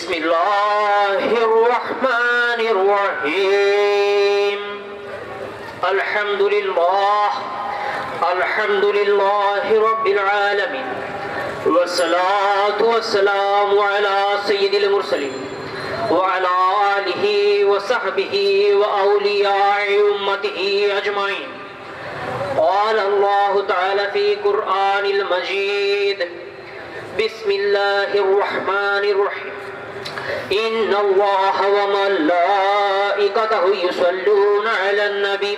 بسم الله الرحمن الرحيم الحمد لله رب العالمين والصلاة والسلام على سيد المرسلين وعلى آله وصحبه وأولياء أمته أجمعين. قال الله تعالى في القرآن المجيد بسم الله الرحمن الرحيم إن الله وملائكته يصلون على النبي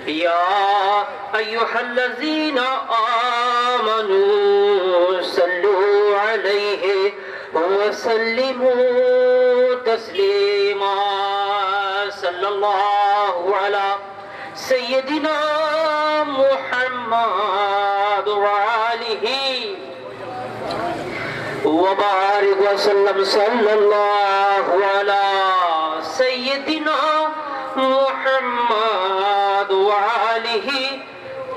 يا أيها الذين آمنوا صلوا عليه وسلموا تسليما. صلى الله على سيدنا محمد وآله وبارك وسلم. صلى الله على سيدنا محمد وآله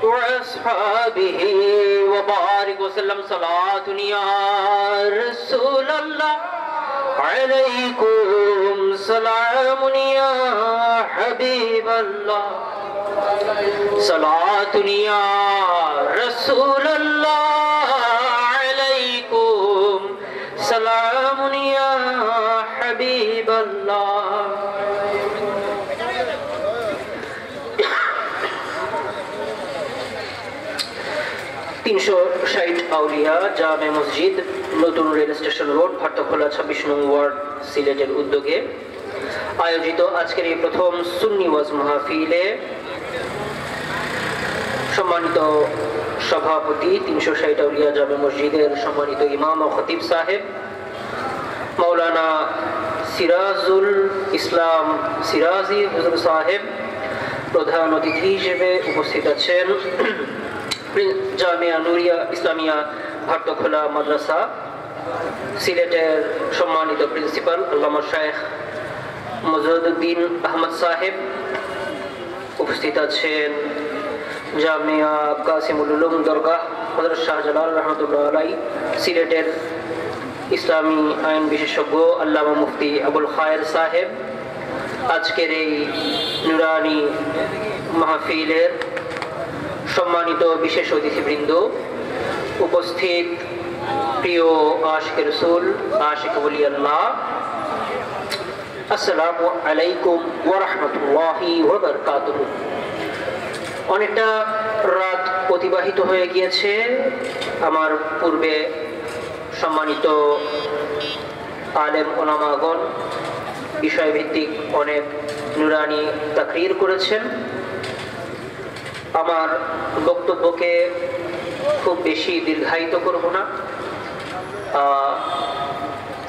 وأصحابه وبارك وسلم. صلاة يا رسول الله عليكم سلام يا حبيب الله. صلاة يا رسول الله عليكم سلام يا حبيب الله. তিনশো 60 আউলিয়া জামে মসজিদ, নতুন রেল স্টেশন রোড, ভাট্টাখোলা 26 নং ওয়ার্ড, সিলেটের উদ্যোগে আয়োজিত আজকের এই প্রথম সুন্নি ওয়াজ মাহফিলে সম্মানিত সভাপতি 360 আউলিয়া জামে মসজিদের সম্মানিত ইমাম ও খতিব সাহেব মাওলানা সিরাজুল ইসলাম সিরাজি হুজুর সাহেব, প্রধান অতিথি হিসেবে উপস্থিত আছেন জামিয়া নুরিয়া ইসলামিয়া ভাট্টাখোলা মাদ্রাসা সিলেটের সম্মানিত প্রিন্সিপাল আল্লামা শাইখ মজদুদ্দিন আহমদ সাহেব, উপস্থিত আছেন জামিয়া কাসিমুল উলুম দরগাহ হযরত শাহজালাল রহমতুল্লাহ আলাইহি সিলেটের ইসলামী আইন বিশেষজ্ঞ আল্লামা মুফতি আবুল খায়ের সাহেব, আজকের এই নুরানি মাহফিলের সম্মানিত বিশেষ অতিথিবৃন্দ, উপস্থিত প্রিয় আশিক রাসূল, আশিক ওলি আল্লাহ, আসসালামু আলাইকুম ওয়া রাহমাতুল্লাহি ওয়া বারাকাতুহু। অনেকটা রাত অতিবাহিত হয়ে গিয়েছে। আমার পূর্বে সম্মানিত আলেম ওলামাগণ বিষয়ভিত্তিক অনেক নুরানি তাকরীর করেছেন। আমার বক্তব্যকে খুব বেশি দীর্ঘায়িত করব না।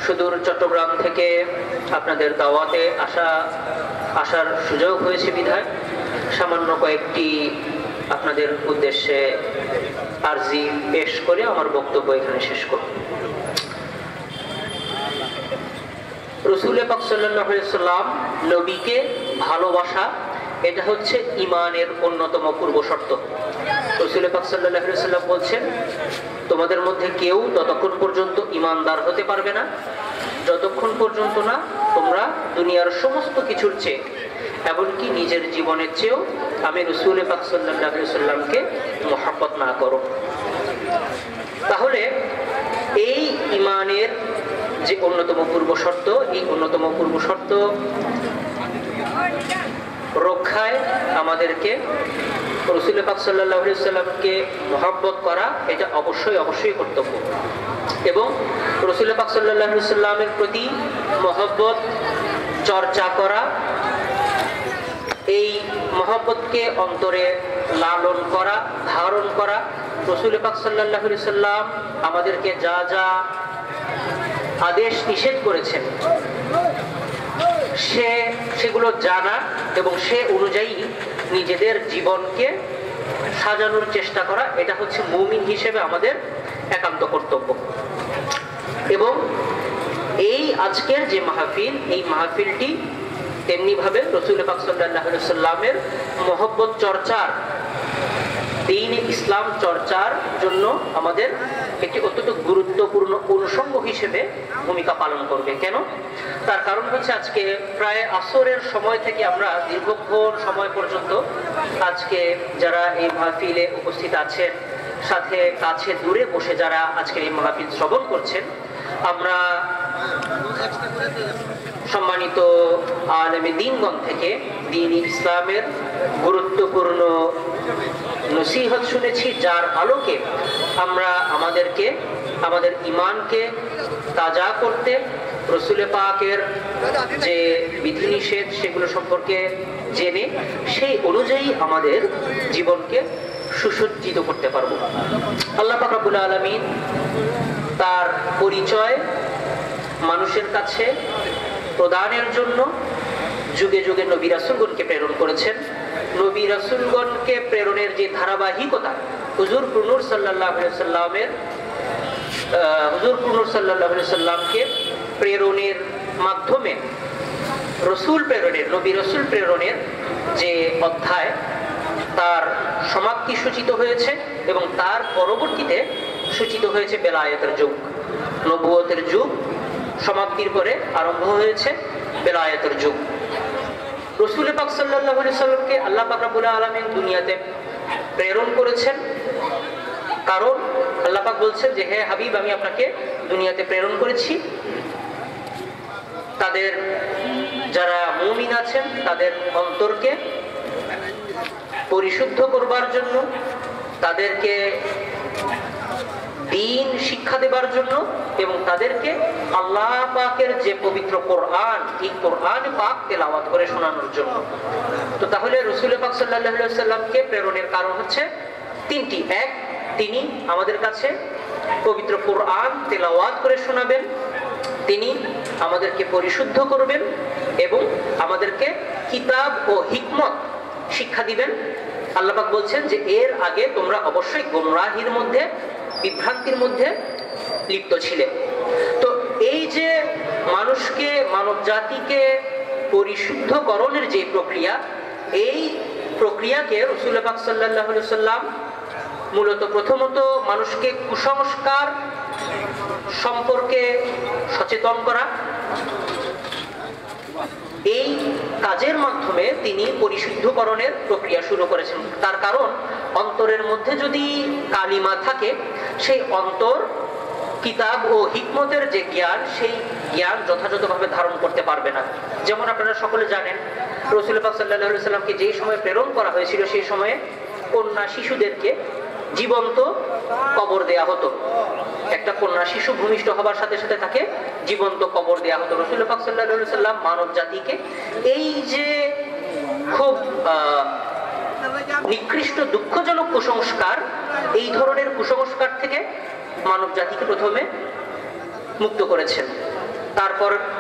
সুদূর চট্টগ্রাম থেকে আপনাদের দাওয়াতে আসার সুযোগ হয়েছে বিধায় সামান্য কয়েকটি আপনাদের উদ্দেশ্যে আরজি পেশ করে আমার বক্তব্য এখানে শেষ করব। রাসূল পাক সাল্লাল্লাহু আলাইহি সাল্লাম নবীকে ভালোবাসা, এটা হচ্ছে ঈমানের অন্যতম পূর্ব শর্ত। রাসূল পাক সাল্লাল্লাহু আলাইহি সাল্লাম বলছেন, তোমাদের মধ্যে কেউ ততক্ষণ পর্যন্ত ঈমানদার হতে পারবে না যতক্ষণ পর্যন্ত না তোমরা দুনিয়ার সমস্ত কিছুর চেয়ে, এমনকি নিজের জীবনের চেয়েও আমি রাসূল পাক সাল্লাল্লাহু আলাইহি সাল্লামকে মহব্বত না করো। তাহলে এই ঈমানের যে অন্যতম পূর্ব শর্ত, এই অন্যতম পূর্ব শর্ত রক্ষায় আমাদেরকে রাসূল পাক সাল্লাল্লাহু আলাইহি সাল্লামকে মহব্বত করা, এটা অবশ্যই কর্তব্য। এবং রাসূল পাক সাল্লাল্লাহু আলাইহি সাল্লামের প্রতি মহব্বত চর্চা করা, এই মহব্বতকে অন্তরে লালন করা, ধারণ করা, রাসূল পাক সাল্লাল্লাহু আলাইহি সাল্লাম আমাদেরকে যা যা আদেশ নিষেধ করেছেন সেগুলো জানা এবং সে অনুযায়ী নিজেদের জীবনকে সাজানোর চেষ্টা করা, এটা হচ্ছে মুমিন হিসেবে আমাদের একান্ত কর্তব্য। এবং এই আজকের যে মাহফিল, এই মাহফিলটি তেমনি ভাবে রাসূল পাক সাল্লাল্লাহু আলাইহি সাল্লামের মহব্বত চর্চার দ্বীন ইসলাম চর্চার জন্য আমাদের একটি অত্যন্ত গুরুত্বপূর্ণ অনুষঙ্গ হিসেবে ভূমিকা পালন করবে। কেন? তার কারণ হচ্ছে আজকে প্রায় আসরের সময় থেকে আমরা দীর্ঘক্ষণ সময় পর্যন্ত আজকে যারা এই মাহফিলে উপস্থিত আছেন, সাথে কাছে দূরে বসে যারা আজকের এই মাহফিল শ্রবণ করছেন, আমরা সম্মানিত আলেমে দ্বীনগণ থেকে দ্বীন ইসলামের গুরুত্বপূর্ণ নসিহত শুনেছি, যার আলোকে আমরা আমাদের ঈমানকে তাজা করতে রসুলে পাকের যে বিধিনিষেধ সেগুলো সম্পর্কে জেনে সেই অনুযায়ী আমাদের জীবনকে সুসজ্জিত করতে পারবো। আল্লাহ পাক রব্বুল আলামিন তার পরিচয় মানুষের কাছে প্রদানের জন্য যুগে যুগে নবী রাসূলগণকে প্রেরণ করেছেন। নবী রাসূলগণকে প্রেরণের যে ধারাবাহিকতা হুজুর নূর সাল্লাল্লাহু আলাইহি সাল্লামকে প্রেরণের মাধ্যমে নবী রাসূল প্রেরণের যে অধ্যায় তার সমাপ্তি সূচিত হয়েছে এবং তার পরবর্তীতে সূচিত হয়েছে বেলায়েতের যুগ। নবুয়তের যুগ সমাপ্তির পরে আরম্ভ হয়েছে বেলায়েতের যুগ। রাসূল পাক সাল্লাল্লাহু আলাইহি সাল্লামকে আল্লাহ পাক রব্বুল আলামিন দুনিয়াতে প্রেরণ করেছেন, কারণ আল্লাহ পাক বলছেন যে হে হাবিব, আমি আপনাকে দুনিয়াতে প্রেরণ করেছি তাদের যারা মুমিন আছেন তাদের অন্তরকে পরিশুদ্ধ করবার জন্য, তাদেরকে দ্বীন শিক্ষা দেবার জন্য এবং তাদেরকে আল্লাহ পাকের যে পবিত্র কোরআন, এই কোরআন পাক তেলাওয়াত করে শোনানোর জন্য। তো তাহলে রাসূল পাক সাল্লাল্লাহু আলাইহি ওয়াসাল্লামকে প্রেরণের কারণ হচ্ছে তিনটি। এক, তিনি আমাদের কাছে পবিত্র কোরআন তেলাওয়াত করে শোনাবেন, তিনি আমাদেরকে পরিশুদ্ধ করবেন এবং আমাদেরকে কিতাব ও হিকমত শিক্ষা দিবেন। আল্লাহ পাক বলছেন যে এর আগে তোমরা অবশ্যই গোমরাহির মধ্যে, বিভ্রান্তির মধ্যে লিপ্ত ছিলে। তো এই যে মানুষকে, মানব জাতিকে পরিশুদ্ধকরণের যে প্রক্রিয়া, এই প্রক্রিয়াকে রাসূল পাক সাল্লাল্লাহু আলাইহি ওয়াসাল্লাম মূলত প্রথমত মানুষকে কুসংস্কার সম্পর্কে সচেতন করা, এই কাজের মাধ্যমে তিনি পরিশুদ্ধকরণের প্রক্রিয়া শুরু করেছেন। তার কারণ অন্তরের মধ্যে যদি কালিমা থাকে, সেই অন্তর কিতাব ও হিকমতের যে জ্ঞান, সেই জ্ঞান যথাযথভাবে ধারণ করতে পারবে না। যেমন আপনারা সকলে জানেন, রাসূল পাক সাল্লাল্লাহু আলাইহি ওয়াসাল্লামকে যেই সময় প্রেরণ করা হয়েছিল সেই সময়ে কন্যা শিশুদেরকে জীবন্ত কবর দেয়া হতো। একটা কন্যা শিশু ভূমিষ্ঠ হবার সাথে সাথে তাকে জীবন্ত কবর দেয়া হতো। রাসূল পাক সাল্লাল্লাহু আলাইহি ওয়াসাল্লাম মানব জাতিকে এই যে খুব নিকৃষ্ট দুঃখজনক কুসংস্কার, এই ধরনের কুসংস্কার থেকে মানব জাতিকে প্রথমে মুক্ত করেছেন।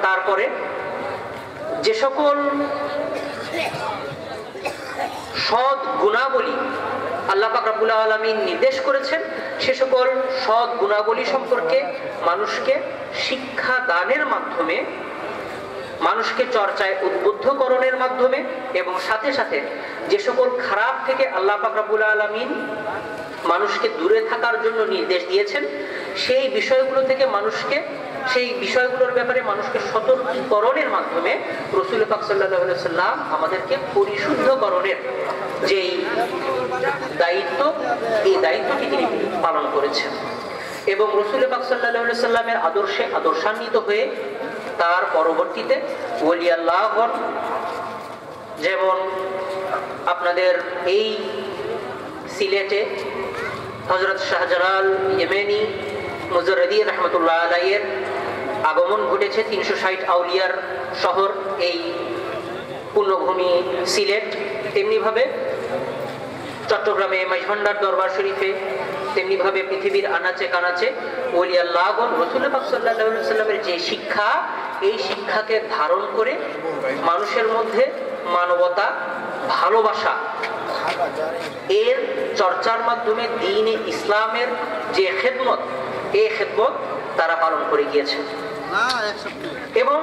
তারপরে যে সকল সৎ গুণাবলী আল্লাহ পাক রব্বুল আলামিন নির্দেশ করেছেন, সে সকল সৎ গুণাবলী সম্পর্কে মানুষকে শিক্ষা দানের মাধ্যমে, মানুষকে চর্চায় উদ্বুদ্ধকরণের মাধ্যমে এবং সাথে সাথে যে সকল খারাপ থেকে আল্লাহ পাক রব্বুল আলামিন মানুষকে দূরে থাকার জন্য নির্দেশ দিয়েছেন, সেই বিষয়গুলো থেকে মানুষকে, সেই বিষয়গুলোর ব্যাপারে মানুষকে সতর্কীকরণের মাধ্যমে রাসূল পাক সাল্লাল্লাহু আলাইহি ওয়াসাল্লাম আমাদেরকে পরিশুদ্ধকরণের যেই দায়িত্ব, এই দায়িত্বটি তিনি পালন করেছেন। এবং রাসূল পাক সাল্লাল্লাহু আলাইহি ওয়াসাল্লামের আদর্শে আদর্শান্বিত হয়ে তার পরবর্তীতে ওলি আল্লাহগণ, যেমন আপনাদের এই সিলেটে হযরত শাহজালাল ইয়েমেনি মুজাররিদি রাহমাতুল্লাহ আলাইহির আগমন ঘটেছে। 360 আউলিয়ার শহর এই পূর্ণভূমি সিলেট। তেমনিভাবে চট্টগ্রামে মাইজভান্ডার দরবার শরীফে, তেমনিভাবে পৃথিবীর আনাচে কানাচে ওলি আল্লাহগণ রাসূল পাক সাল্লাল্লাহু আলাইহি ওয়াসাল্লামের যে শিক্ষা, এই শিক্ষাকে ধারণ করে মানুষের মধ্যে মানবতা, ভালোবাসা, এর চর্চার মাধ্যমে দ্বীনে ইসলামের যে খেদমত, এই খেদমত তারা পালন করে গিয়েছেন। এবং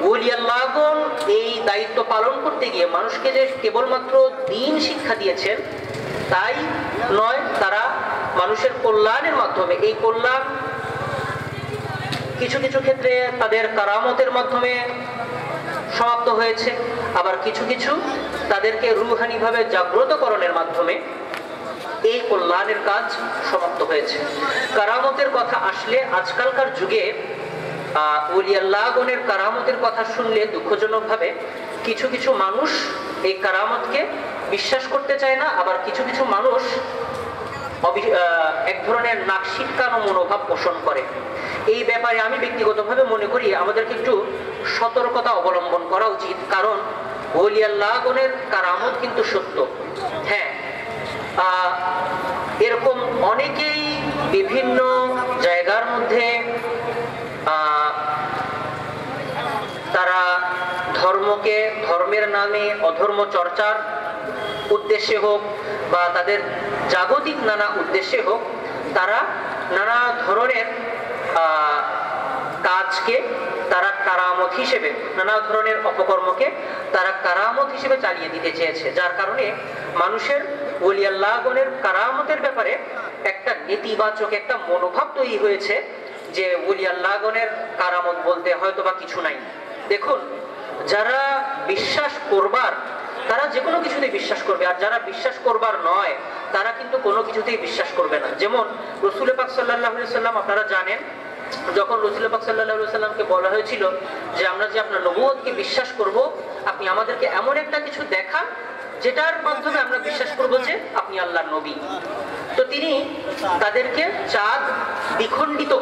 ওলি আল্লাহগণ এই দায়িত্ব পালন করতে গিয়ে মানুষকে যে কেবলমাত্র দ্বীন শিক্ষা দিয়েছেন তাই নয়, তারা মানুষের কল্যাণের মাধ্যমে, এই কল্যাণ কিছু কিছু ক্ষেত্রে তাদের কারামতের মাধ্যমে সমাপ্ত হয়েছে, আবার কিছু কিছু তাদেরকে রুহানিভাবে জাগ্রতকরণের মাধ্যমে এই কল্যাণের কাজ সমাপ্ত হয়েছে। কারামতের কথা আসলে আজকালকার যুগে ওলিয়াল্লাহগণের কারামতের কথা শুনলে দুঃখজনকভাবে কিছু কিছু মানুষ এই কারামতকে বিশ্বাস করতে চায় না, আবার কিছু কিছু মানুষ এক ধরনের নাক সিটকানো মনোভাব পোষণ করে। এই ব্যাপারে আমি ব্যক্তিগতভাবে মনে করি আমাদেরকে একটু সতর্কতা অবলম্বন করা উচিত, কারণ ওলিয়াল্লাহগণের কারামত কিন্তু সত্য। হ্যাঁ, এরকম অনেকেই বিভিন্ন জায়গার মধ্যে তারা ধর্মকে, ধর্মের নামে অধর্ম চর্চার উদ্দেশ্যে হোক বা তাদের জাগতিক নানা উদ্দেশ্যে হোক, তারা নানা ধরনের কাজকে তারা কারামত হিসেবে, নানা ধরনের অপকর্মকে তারা কারামত হিসেবে চালিয়ে দিতে চেয়েছে, যার কারণে মানুষের ওলিয়াল্লাহগণের কারামতের ব্যাপারে একটা নেতিবাচক একটা মনোভাব তৈরি হয়েছে যে ওলিয়াল্লাহগণের কারামত বলতে হয়তো বা কিছু নাই। দেখুন, যারা বিশ্বাস করবার তারা যে কোনো কিছুতেই বিশ্বাস করবে, আর যারা বিশ্বাস করবার নয় তারা কিন্তু কোনো কিছুতেই বিশ্বাস করবে না। যেমন রাসূল পাক সাল্লাল্লাহু আলাইহি সাল্লাম, আপনারা জানেন যখন রাসূল পাক সাল্লাল্লাহু আলাইহি সাল্লামকে বলা হয়েছিল যে আমরা যে আপনার নবুয়তকে বিশ্বাস করব, আপনি আমাদেরকে এমন একটা কিছু দেখান যেটার মাধ্যমে আমরা বিশ্বাস করব যে আপনি আল্লাহর নবী। তো তিনি তাদেরকে চাঁদ দ্বিখণ্ডিত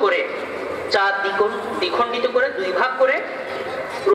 করে দুই ভাগ করে